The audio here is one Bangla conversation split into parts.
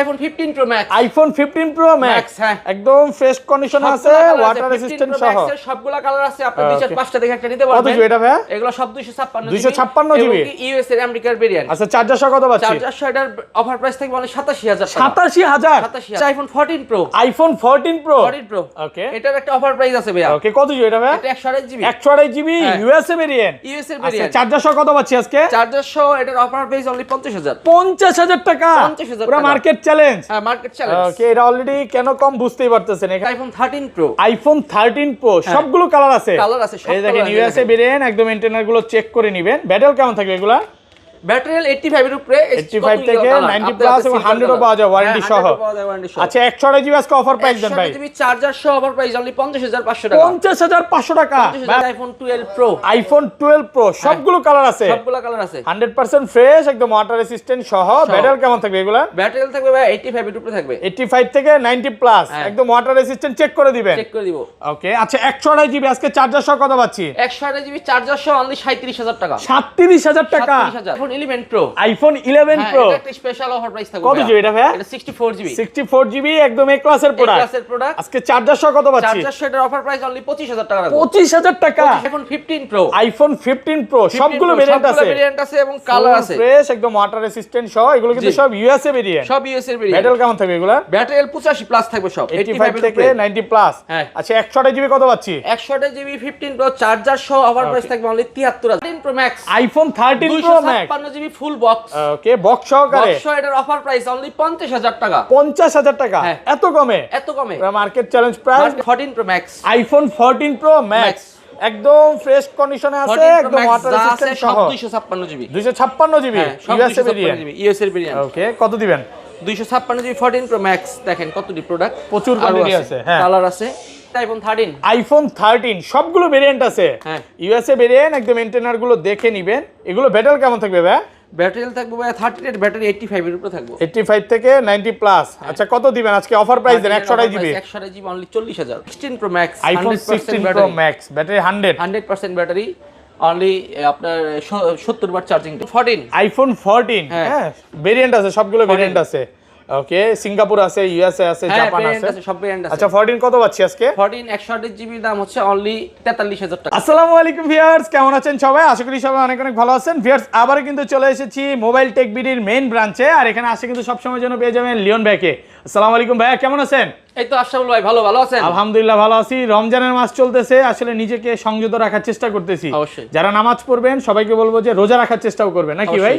IPhone 15 pro max. IPhone 15 pro max, হ্যাঁ একদম ফ্রেশ কন্ডিশন আছে, ওয়াটার রেজিস্ট্যান্ট সহ সবগুলা কালার আছে। আপনি 2-4-5টা দেখে একটা নিতে পারবেন। কত জিবি এটা ভাই? এগুলো সব 256 জিবি ইউএস এর আমেরিকার ভেরিয়েন্ট। আচ্ছা চার্জার সহ কত পাচ্ছি? চার্জার সহ এটার অফার প্রাইস থাকবে মানে 87000 টাকা। 87000 আইফোন 14 প্রো। আইফোন 14 প্রো ওকে, এটার একটা অফার প্রাইস আছে ভাইয়া। ওকে, কত জিবি এটা ভাই? এটা 128 GB. 128 GB USA variant. USA আচ্ছা ভেরিয়েন্ট। চার্জার সহ কত পাচ্ছি আজকে? চার্জার সহ এটার অফার প্রাইস অনলি 50000। 50000 টাকা, 50000 পুরো টাকা। Market challenge. হ্যাঁ মার্কেট চ্যালেঞ্জ। ওকে, এটা অলরেডি কেন কম বুঝতেই পারতেছেন। এখানে আইফোন 13 প্রো। আইফোন 13 প্রো সবগুলো কালার আছে। সব এই দেখেন ইউএসএ ভেরিয়েন্ট, একদম এন্টেনার গুলো চেক করে নেবেন। ব্যাটারি কেমন থাকবে এগুলা? ব্যাটারি 85 এর উপরে, 85 থেকে 90 প্লাস এবং 100 ও পাওয়া যায় ওয়ারেন্টি সহ। আচ্ছা 128 জিবি আজকে অফার প্রাইস দেন ভাই। 128 জিবি চার্জার সহ অফার প্রাইস অনলি 50500 টাকা। 50500 টাকা। IPhone 12 pro. আইফোন 12 প্রো সবগুলো কালার আছে। সবগুলো কালার আছে। 100% ফ্রেশ, একদম ওয়াটার রেজিস্ট্যান্ট সহ। ব্যাটারি কেমন থাকবে এগুলা? ব্যাটারি থাকবে ভাই 85 এর উপরে থাকবে। 85 থেকে 90 প্লাস, একদম ওয়াটার রেজিস্ট্যান্ট চেক করে দিবেন। চেক করে দিব। ওকে, আচ্ছা 128 জিবি আজকে চার্জার সহ কত পাচ্ছি? 128 জিবি চার্জার সহ অনলি 37000 টাকা। 37000 টাকা। 37000। IPhone 11 pro. আইফোন 11 প্রো এটা একটা স্পেশাল অফার প্রাইস থাকবে। কত জিবি এটা ভাই? এটা 64 জিবি। 64 জিবি একদম এ ক্লাসের প্রোডাক্ট। আজকে চার্জার সহ কত পাচ্ছি? চার্জার সহ এর অফার প্রাইস অনলি 25000 টাকা। 25000 টাকা। IPhone 15 pro. আইফোন 15 প্রো সবগুলো ভেরিয়েন্ট আছে। সবগুলো ভেরিয়েন্ট আছে এবং কালার আছে। ফ্রেশ, একদম ওয়াটার রেজিস্ট্যান্ট সহ। এগুলো কিন্তু সব ইউএসএ ভেরিয়েন্ট। সব ইউএসএ ভেরিয়েন্ট। ব্যাটারি কেমন থাকবে এগুলা? ব্যাটারি 85 প্লাস থাকবে সব। 85 থেকে 90 প্লাস। আচ্ছা 128 জিবি কত পাচ্ছি? 128 জিবি 15 প্রো চার্জার সহ অফার প্রাইস থাকবে only 73000। 13 pro max. IPhone 13 pro max 256 GB full box. Okay, box সহকারে। বক্স এটার অফার প্রাইস অনলি 50000 টাকা। 50000 টাকা, এত কমে? এত কমে। Market challenge price. 14 pro max. IPhone 14 pro max একদম ফ্রেশ কন্ডিশনে আছে, একদম ওয়াটার রেজিস্ট্যান্ট সহ। 256 GB. 256 GB USA variant. USA variant. Okay, কত দিবেন? 256 জিবি 14 প্রো ম্যাক্স। দেখেন কতটি প্রোডাক্ট, প্রচুর কোয়ান্টিটি আছে। হ্যাঁ, কালার আছে। আইফোন 13। আইফোন 13 সবগুলো ভেরিয়েন্ট আছে। ইউএসএ ভেরিয়েন্ট, একদম এন্টেনার গুলো দেখে নেবেন। এগুলো ব্যাটারি কেমন থাকবে ভাই? ব্যাটারি থাকবে ভাই 38 ব্যাটারি 85 এর উপরে থাকবে। 85 থেকে 90 প্লাস। আচ্ছা কত দিবেন আজকে অফার প্রাইস দেন? 128 GB. 128 GB only 40000। 16 pro max. IPhone 16 pro max battery 100% battery only আপনার 70 ওয়াট চার্জিং। 14 আইফোন 14 হ্যাঁ ভেরিয়েন্ট আছে, সবগুলো ভেরিয়েন্ট আছে। ওকে, সিঙ্গাপুর আছে, ইউএসএ আছে, জাপান আছে, সব ভেরিয়েন্ট আছে। আচ্ছা 14 কত পাচ্ছি আজকে? 14 128 জিবি দাম হচ্ছে অনলি 43000 টাকা। আসসালামু আলাইকুম ভিউয়ার্স, কেমন আছেন সবাই? আশা করি সবাই অনেক অনেক ভালো আছেন। ভিউয়ার্স আবার কিন্তু চলে এসেছি মোবাইল টেক বিডির মেইন ব্রাঞ্চে, আর এখানে আসে কিন্তু সবসময় জন্য পেয়ে যাবেন লিওন ভাইকে। আসসালামু আলাইকুম ভাইয়া, কেমন আছেন? এই তো আশরাফুল ভাই, ভালো আছেন? আলহামদুলিল্লাহ ভালো আছি। রমজানের মাস চলতেছে, আসলে নিজেকে সংযত রাখার চেষ্টা করতেছি। যারা নামাজ পড়বেন সবাইকে বলবো যে রোজা রাখার চেষ্টাও করবেন, নাকি ভাই?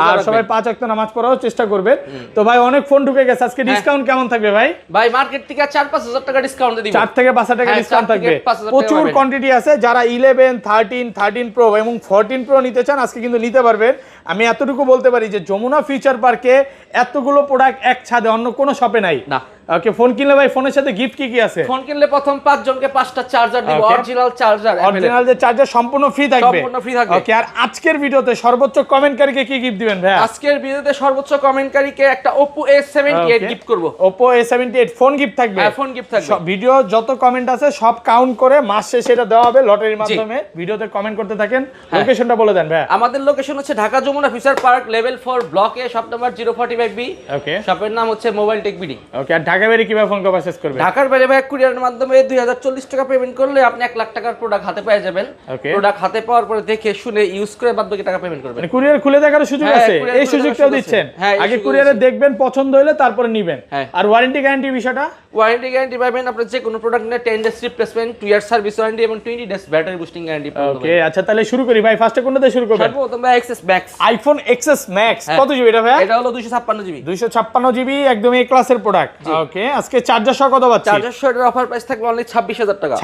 আর সবাই 5 ওয়াক্ত নামাজ পড়াও চেষ্টা করবেন। তো ভাই অনেক ফোন ঢুকে গেছে, আজকে ডিসকাউন্ট কেমন থাকবে ভাই? ভাই মার্কেট থেকে 4-5000 টাকা ডিসকাউন্ট দিব। 4 থেকে 5000 টাকা ডিসকাউন্ট থাকবে। প্রচুর কোয়ান্টিটি আছে। যারা 11, 13, 13 প্রো এবং 14 প্রো নিতে চান আজকে কিন্তু নিতে পারবেন। আমি এতটুকু বলতে পারি যে যমুনা ফিউচার পার্কে এতগুলো প্রোডাক্ট এক ছাদে অন্য কোনো শপে নাই না। ওকে, ফোন কিনলে ভাই ফোনের সাথে গিফট কি আছে? ফোন কিনলে প্রথম 5 জনকে 5টা চার্জার দিব, অরিজিনাল চার্জার। অরিজিনাল যে চার্জার সম্পূর্ণ ফ্রি থাকবে। সম্পূর্ণ ফ্রি থাকবে। ওকে, আর আজকের ভিডিওতে সর্বোচ্চ কমেন্টকারীকে কি গিফট দিবেন ভাই? আজকের ভিডিওতে সর্বোচ্চ কমেন্টকারীকে একটা Oppo A78 গিফট করব। Oppo A78 ফোন গিফট থাকবে। হ্যাঁ, ফোন গিফট থাকবে। ভিডিও যত কমেন্ট আছে সব কাউন্ট করে মাস শেষে এটা দেওয়া হবে লটারির মাধ্যমে। ভিডিওতে কমেন্ট করতে থাকেন। লোকেশনটা বলে দেন ভাই। আমাদের লোকেশন হচ্ছে Dhaka Jamuna future park level 4 block A, shop number 045B। Okay, শপের নাম হচ্ছে মোবাইল টেক বিডি। ওকে, আর ঢাকা বাইরে কিভাবে ফোন পারচেজ করবে? ঢাকার বাইরে ভাই কুরিয়ারের মাধ্যমে 2040 টাকা পেমেন্ট করলে আপনি 1 লাখ টাকার প্রোডাক্ট হাতে পেয়ে যাবেন। প্রোডাক্ট হাতে পাওয়ার পরে দেখে শুনে ইউজ করে বাদ বাকি টাকা পেমেন্ট করবেন। মানে কুরিয়ার খুলে দেখার সুযোগ আছে, এই সুযোগটাও দিচ্ছেন। আগে কুরিয়ারে দেখবেন, পছন্দ হলে তারপরে নেবেন। আর ওয়ারেন্টি গ্যারান্টি বিষয়টা? ওয়ারেন্টি গ্যারান্টি পাবেন আপনি যে কোনো প্রোডাক্ট নিয়ে 10 days replacement, 2 year service warranty এবং 20 ডেজ ব্যাটারি বুস্টিং গ্যারান্টি পাবেন। ওকে, আচ্ছা তাহলে শুরু করি ভাই। ফার্স্টে কোনটা দিয়ে শুরু করবেন? সর্বপ্রথম ভাই XS max. IPhone XS max কত জিবি এটা ভাই? এটা হলো 256 জিবি। 256 জিবি একদম এ ক্লাসের প্রোডাক্ট। ওকে, আজকে চার্জার সহ কত পাচ্ছি? চার্জার সহ এর অফার প্রাইস থাকবে অনলি 26000 টাকা।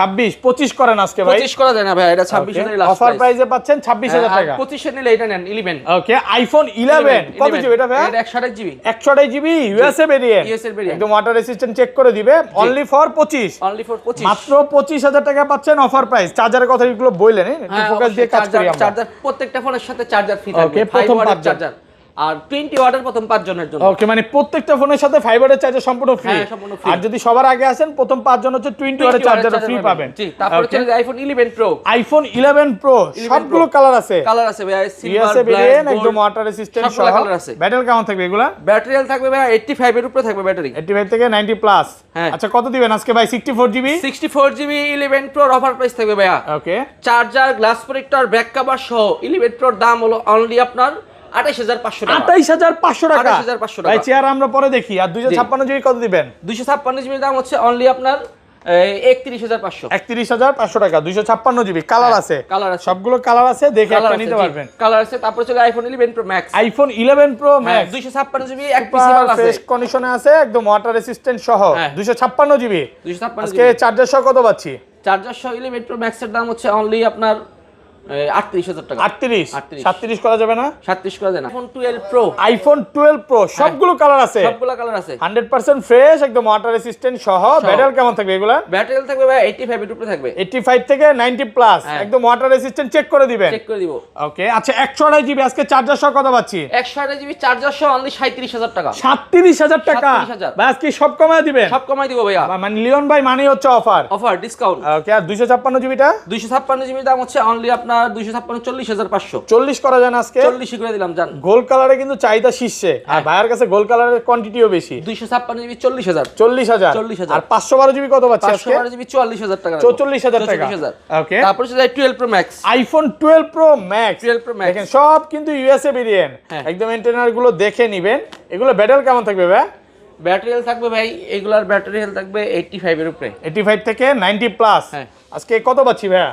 25 করেন আজকে ভাই। 25 করা যায় না ভাই, এটা 26000 এর লাস্ট অফার প্রাইসে পাচ্ছেন 26000 টাকা। 25 এ নিলে এটা নেন 11। ওকে, আইফোন 11 কত জিবি এটা ভাই? এটা 128 জিবি। 128 GB USA variant. একদম ওয়াটার রেজিস্ট্যান্ট চেক করে দিবে। Only for 25। মাত্র 25000 টাকা পাচ্ছেন অফার প্রাইস। চার্জারের কথা এগুলো বললেন, একটু ফোকাস দিয়ে কাজ করি আমরা। চার্জার প্রত্যেকটা ফোনের সাথে চার্জার ফ্রি থাকবে। ওকে, প্রথম চার্জার আর 20 ওয়াটের প্রথম 5 জনের জন্য। ওকে, মানে প্রত্যেকটা ফোনের সাথে ফাইবারের চার্জার সম্পূর্ণ ফ্রি। হ্যাঁ, সম্পূর্ণ ফ্রি। আর যদি সবার আগে আসেন প্রথম 5 জন হচ্ছে 20 ওয়াটের চার্জার ফ্রি পাবেন। জি, তারপর হচ্ছে আইফোন 11 প্রো। আইফোন 11 প্রো সবগুলো কালার আছে। কালার আছে ভাই, সিলভার, ব্ল্যাক, একদম ওয়াটার রেসিস্ট্যান্ট সহ। ব্যাটারি কেমন থাকবে এগুলা? ব্যাটারি হেলথ থাকবে ভাই 85 এর উপরে থাকবে ব্যাটারি। 85 থেকে 90 প্লাস। হ্যাঁ। আচ্ছা কত দিবেন আজকে ভাই? 64 জিবি 11 প্রো অফার প্রাইস থাকবে ভাইয়া। Okay, charger, glass protector, back cover সহ 11 প্রোর দাম হলো অনলি আপনার 28500 টাকা। 28500 টাকা। 28500 টাকা ভাই চেয়ার আমরা পরে দেখি। আর 256 জিবি কত দিবেন? 256 জিবি দাম হচ্ছে অনলি আপনার 31500। 31500 টাকা। 256 জিবি কালার আছে। কালার আছে, সবগুলো কালার আছে, দেখে একটা নিতে পারবেন। কালার আছে। তারপর চলে iPhone 11 pro max. IPhone 11 pro max 256 GB এক পিসি মাল আছে, ফ্রেশ কন্ডিশনে আছে, একদম ওয়াটার রেসিস্ট্যান্ট সহ। 256 জিবি। 256 আজকে চার্জার সহ কত পাচ্ছি? চার্জার সহ 11 প্রো ম্যাক্স এর দাম হচ্ছে অনলি আপনার 38000 টাকা। 37 করা যাবে না? 37 করা যায় না। IPhone 12 pro. আইফোন 12 প্রো সবগুলো কালার আছে। সবগুলো কালার আছে। 100% ফ্রেশ, একদম ওয়াটার রেসিস্ট্যান্ট সহ। ব্যাটারি কেমন থাকবে এগুলা? ব্যাটারি হেলথ থাকবে ভাই 85 এর উপরে থাকবে। 85 থেকে 90 প্লাস, একদম ওয়াটার রেসিস্ট্যান্ট। চেক করে দিবেন। চেক করে দিব। ওকে, আচ্ছা 128 জিবি আজকে চার্জার সহ কত পাচ্ছি? 128 জিবি চার্জার সহ অনলি 37000 টাকা। 37000 টাকা। 37000 ভাই আজকে সব কমায় দিবেন? সব কমাই দিব ভাইয়া। মানে লিওন ভাই মানে হচ্ছে অফার ডিসকাউন্ট। ওকে, আর 256 জিবিটা? 256 জিবি দাম হচ্ছে অনলি আপনার 256 40500। 40 করা যায় না আজকে? 40 করে দিলাম জান। গোল্ড কালারে কিন্তু চাহিদা শীর্ষে, আর ভাইয়ের কাছে গোল্ড কালারের কোয়ান্টিটিও বেশি। 256 জিবি 40000। 40000। আর 512 জিবি কত পাচ্ছি আজকে? 512 জিবি 44000 টাকা। 44000 টাকা। ওকে, তারপর হচ্ছে 12 pro max. IPhone 12 pro max. 12 pro max দেখেন সব কিন্তু ইউএসএ ভেরিয়েন্ট। একদম এন্টেনার গুলো দেখে নেবেন। এগুলো ব্যাটারি কেমন থাকবে ভাই? ব্যাটারি হেলথ থাকবে ভাই, এগুলার ব্যাটারি হেলথ থাকবে 85 এর উপরে। 85 থেকে 90 প্লাস। আজকে কত পাচ্ছি ভাই?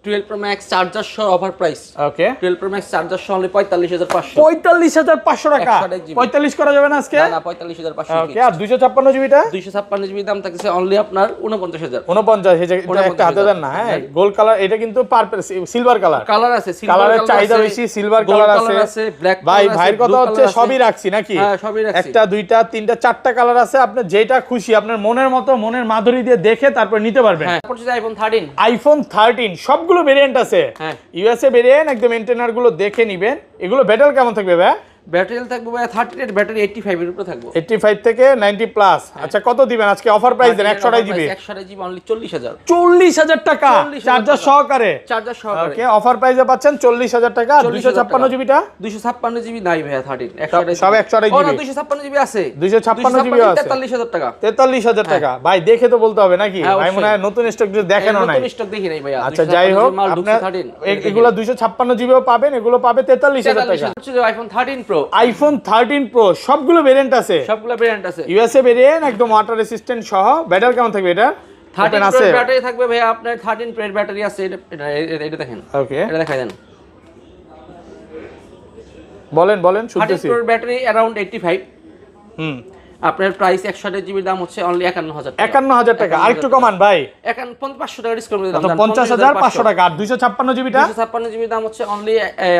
12 প্রো ম্যাক্স চার্জার সহ অফার প্রাইস। ওকে, 12 প্রো ম্যাক্স চার্জার সহ অনলি 45500। 45500 টাকা। 45 করা যাবে না আজকে? না 45500। ওকে, আর 256 জিবিটা? 256 জিবি দাম থাকছে অনলি আপনার 49000। 49 এটা একটা হাতে দেন না। হ্যাঁ, গোল্ড কালার, এটা কিন্তু পার্পল সিলভার কালার। কালার আছে, কালারের চাহিদা বেশি, সিলভার কালার আছে। ব্ল্যাক ভাই ভাইয়ের কথা হচ্ছে সবই রাখছি নাকি? হ্যাঁ, সবই রাখছি। একটা, দুইটা, তিনটা, চারটা কালার আছে। আপনি যেটা খুশি আপনার মনের মতো, মনের মাধুরী দিয়ে দেখে তারপর নিতে পারবেন। হ্যাঁ, তারপর হচ্ছে আইফোন 13। আইফোন 13 সবগুলো ভেরিয়েন্ট আছে। হ্যাঁ, ইউএসএ ভেরিয়েন্ট, একদম এন্টেনার গুলো দেখে নিবেন। এগুলো ব্যাটারি কেমন থাকবে ভাই? ব্যাটারি থাকবে ভাই 38 ব্যাটারি 85 এর উপরে থাকবে। 85 থেকে 90 প্লাস। আচ্ছা কত দিবেন আজকে? অফার প্রাইস দেন 128 জিবি। 128 GB only 40000। 40000 টাকা চার্জার সহকারে। চার্জার সহকারে। ওকে, অফার প্রাইসে পাচ্ছেন 40000 টাকা। 256 জিবিটা? 256 জিবি নাই ভাই 13। সব 128 জিবি। না 256 জিবি আছে। 256 জিবি আছে। 43000 টাকা। 43000 টাকা। ভাই দেখে তো বলতে হবে নাকি? ভাই মনে হয় নতুন স্টক দেখানো নাই। নতুন স্টক দেখি নাই ভাই। আচ্ছা যাই হোক, আপনার এগুলো 256 জিবিও পাবেন, এগুলো পাবে 43000 টাকা। IPhone 13 pro. আইফোন 13 প্রো সবগুলো ভেরিয়েন্ট আছে। সবগুলো ভেরিয়েন্ট আছে। ইউএসএ ভেরিয়েন্ট, একদম ওয়াটার রেসিস্ট্যান্ট সহ। ব্যাটারি কেমন থাকবে এটা? 13 প্রো ব্যাটারি থাকবে ভাই আপনার 13 প্রো এর ব্যাটারি আছে। এটা দেখেন। ওকে, এটা দেখাই দেন। বলেন শুনতেছি। 13 প্রো ব্যাটারি अराउंड 85। হুম, আপনার প্রাইস 128 জিবি দাম হচ্ছে অনলি 51000 টাকা। 51000 টাকা। আরেকটু কমান ভাই। 500 টাকা ডিসকাউন্ট দিলাম। 50500 টাকা। আর 256 জিবিটা? 256 জিবি দাম হচ্ছে অনলি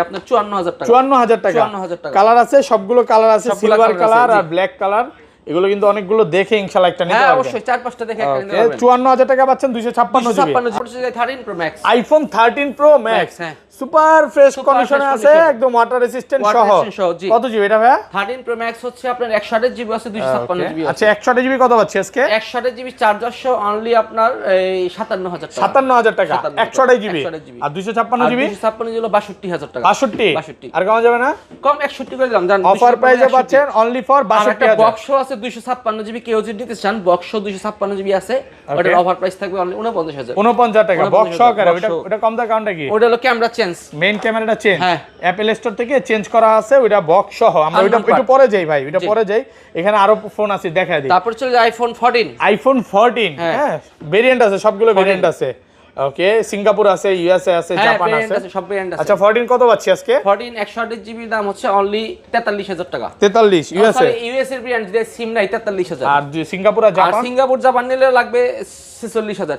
আপনার 54000 টাকা। 54000 টাকা। 54000 টাকা। কালার আছে, সবগুলো কালার আছে, সিলভার কালার আর ব্ল্যাক কালার। এগুলো কিন্তু অনেকগুলো দেখে ইনশাআল্লাহ একটা নিতে পারবেন। হ্যাঁ অবশ্যই 4-5টা দেখে একটা নিতে পারবেন। 54000 টাকা পাচ্ছেন 256 GB. 13 pro max. IPhone 13 pro max super fresh কন্ডিশনে আছে, একদম ওয়াটার রেসিস্ট্যান্ট সহ। কত জিবি এটা ভাই? 13 প্রো ম্যাক্স হচ্ছে আপনার 128 জিবি আছে, 256 জিবি আছে। আচ্ছা 128 জিবি কত পাচ্ছি আজকে? 128 জিবি চার্জার সহ অনলি আপনার এই 57000 টাকা। 57000 টাকা 128 জিবি। আর 256 জিবি? 256 জিবি হলো 62000 টাকা। 62 আর কম যাবে না? কম 61 করে দিলাম জান। অফার প্রাইসে পাচ্ছেন অনলি ফর 62000। বক্সও আছে 256 জিবি, কেউ যদি নিতে চান বক্সও 256 জিবি আছে। ওটার অফার প্রাইস থাকবে অনলি 49000। 49000 টাকা বক্স সহকারে। ওটা কম দাম কাউন্টটা কি? ওটা হলো ক্যামেরা চেঞ্জ, মেইন ক্যামেরাটা চেঞ্জ। হ্যাঁ, অ্যাপল স্টোর থেকে চেঞ্জ করা আছে। ওটা বক্স সহ। আমরা ওটা একটু পরে যাই ভাই, ওটা পরে যাই। এখানে আরো ফোন আছে দেখাই দিই। তারপর চলে আইফোন 14। আইফোন 14 হ্যাঁ ভেরিয়েন্ট আছে, সবগুলো ভেরিয়েন্ট আছে। ওকে, সিঙ্গাপুর আছে, ইউএসএ আছে, জাপান আছে, সব ভেরিয়েন্ট আছে। আচ্ছা 14 কত পাচ্ছি আজকে? 14 128 জিবি দাম হচ্ছে অনলি 43000 টাকা। 43 ইউএসএ। ইউএস এর ব্র্যান্ড যে সিম নাই 43000। আর সিঙ্গাপুর আর জাপান? সিঙ্গাপুর জাপান নিলে লাগবে 46000।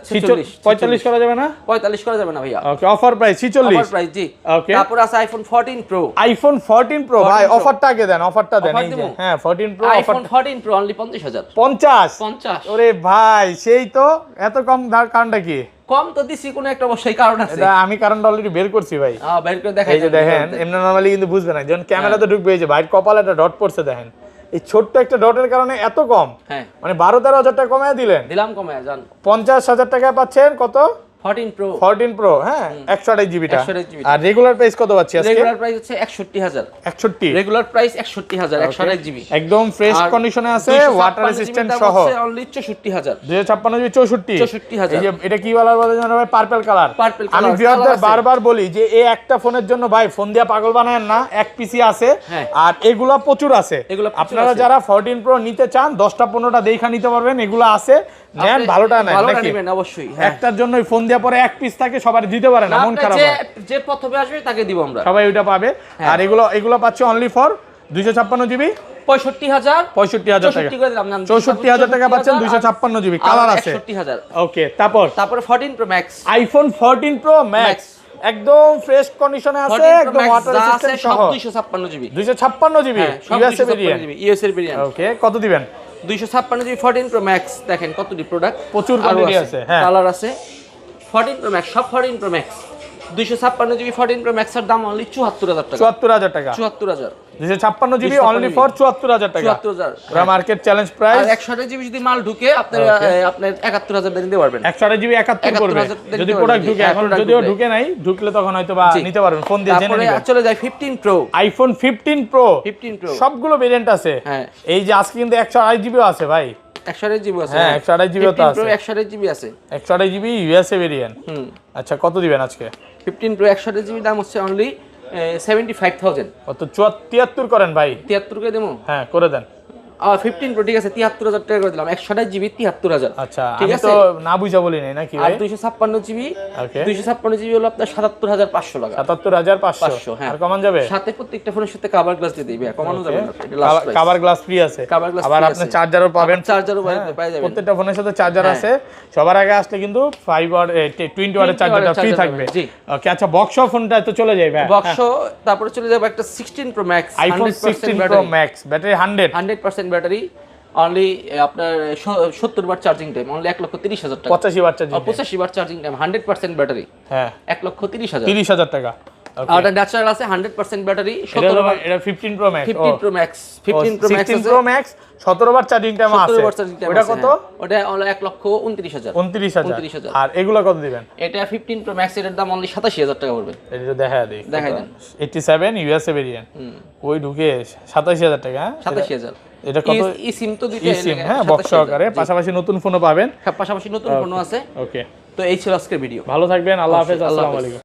45 করা যাবে না? 45 করা যাবে না ভাইয়া। ওকে, অফার প্রাইস 46। অফার প্রাইস জি। ওকে, তারপর আছে আইফোন 14 প্রো। আইফোন 14 প্রো ভাই অফারটা আগে দেন, অফারটা দেন। এই যে হ্যাঁ 14 pro offer. IPhone 14 pro only 50000। 50? 50? ওরে ভাই সেই তো এত কম কারণটা কি? কম তো দিছি কোনো একটা অবশ্যই কারণ আছে। এটা আমি কারণটা অলরেডি বের করছি ভাই। বের করে দেখাই। এই যে দেখেন, এমনি নরমালি কিন্তু বুঝবে না, যখন ক্যামেরাতে ঢুকবে এই যে ভাই কপালে একটা ডট পড়ছে দেখেন, এই ছোট্ট একটা ডটের কারণে এত কম। হ্যাঁ, মানে 12-13 হাজার টাকা কমায় দিলেন। দিলাম কমায় জান, 50,000 টাকা পাচ্ছেন কত? 14 Pro, হ্যাঁ 128 জিবিটা। 128 GB আর রেগুলার প্রাইস কত পাচ্ছি আজকে? রেগুলার প্রাইস হচ্ছে 61000। 61 রেগুলার প্রাইস 61000 128 জিবি, একদম ফ্রেশ কন্ডিশনে আছে, ওয়াটার রেসিস্ট্যান্ট সহ। অনলি 64000। 256 জিবি 64। এই যে এটা কি কালার বলে জানো ভাই? Purple colour. আমি ভিউয়ারদের বারবার বলি যে এই একটা ফোনের জন্য ভাই ফোন দিয়া পাগল বানায়েন না, এক পিসি আছে আর এগুলা প্রচুর আছে। আপনারা যারা 14 Pro নিতে চান 10টা 15টা দেখা নিতে পারবেন, এগুলা আছে, নেন ভালোটা নেন নাকি? অবশ্যই একটার জন্যই ফোন দেওয়ার পরে এক পিস থাকে, সবার দিতে পারে না, মন খারাপ হয়। যে প্রথমে আসবে তাকে দিব আমরা, সবাই ওইটা পাবে। আর এগুলো পাচ্ছে অনলি ফর 256 জিবি 65000 টাকা। 64000 টাকা পাচ্ছেন 256 জিবি, কালার আছে 61000। ওকে, তারপর 14 Pro Max, iPhone 14 Pro Max একদম ফ্রেশ কন্ডিশনে আছে, একদম ওয়াটার রেসিস্ট্যান্ট সহ। 256 GB 256 GB USA variant. USA variant. Okay, কত দিবেন? 256 জিবি 14 Pro Max। দেখেন কতটি প্রোডাক্ট, প্রচুর কোয়ান্টিটি আছে। হ্যাঁ, কালার আছে। 14 Pro Max, সব 14 Pro Max। 256 GB 14 Pro Max এর দাম অনলি 74000 টাকা। 74000 টাকা। 74000। 256 জিবি অনলি ফর 74000 টাকা। 74000 পুরো মার্কেট চ্যালেঞ্জ প্রাইস। আর 128 জিবি যদি মাল ঢুকে আপনার 71000 দিয়ে নিতে পারবেন। 128 জিবি 71 করবে যদি প্রোডাক্ট ঢুকে। এখন যদিও ঢুকে নাই, ঢুকলে তখন হয়তো বা নিতে পারবেন, ফোন দিয়ে জেনে নেবেন। চলে যায় 15 Pro, আইফোন 15 Pro 15 Pro সবগুলো ভেরিয়েন্ট আছে। হ্যাঁ, এই যে আজকে কিন্তু 128 জিবিও আছে ভাই। 128 জিবি আছে। হ্যাঁ, 128 জিবিও তো আছে। 128 জিবি আছে। 128 জিবি ইউএসএ ভেরিয়েন্ট। আচ্ছা, কত দিবেন আজকে? 15 Pro 128 জিবি দাম হচ্ছে অনলি 75000। কত? 73 করেন ভাই। 73 কে দেবো? হ্যাঁ, করে দেন। 15 Pro ঠিক আছে, 73000 টাকা করে দিলাম। 128 জিবি 73000। আচ্ছা, আমি তো না বুঝা বলি নাই নাকি ভাই? আর 256 জিবি, ওকে, 256 জিবি হলো আপনার 77500 টাকা। 77500। হ্যাঁ, আর কমান যাবে? সাথে প্রত্যেকটা ফোনের সাথে কভার গ্লাস দিয়ে দিবে, কমানো যাবে না। এটা last price. Cover glass free আছে। আবার আপনি চার্জারও পাবেন। চার্জারও পেয়ে যাবেন। প্রত্যেকটা ফোনের সাথে চার্জার আছে। সবার আগে আসলে কিন্তু 5 ওয়াট 20 ওয়াটের চার্জারটা ফ্রি থাকবে। ওকে, আচ্ছা বক্স ফোনটা তো চলে যাবে ভাই। বক্স তারপরে চলে যাবে একটা 16 Pro Max, iPhone 16 Pro Max, battery 100% battery, only আপনার 70 ওয়াট চার্জিং টাইম, অনলি 1,30,000 টাকা। 85 watt charging, 85 watt charging time, 100% battery. হ্যাঁ, 1,30,000। 30,000 টাকা। আর এটা ন্যাচারাল আছে 100% ব্যাটারি। এটা 15 Pro Max। 15 Pro Max, 15 Pro Max 16 Pro Max 17 watt charging time আছে। ওটা কত? ওটা অনলি 1,29,000। 29,000। আর এগুলা কত দিবেন? এটা 15 Pro Max এর দাম অনলি 87000 টাকা পড়বে। এটা দেখায় দেই, দেখাই দেন। 87 ইউএসএ ভেরিয়েন্ট। ওই ঢুকে 87000 টাকা। 87000। এটা কত? ই সিম তো দিতে সিম, হ্যাঁ, বক্স সহকারে। পাশাপাশি নতুন ফোনও পাবেন। পাশাপাশি নতুন ফোনও আছে। ওকে, তো এই ছিল আজকের ভিডিও। ভালো থাকবেন, আল্লাহ হাফেজ, আসসালামু আলাইকুম।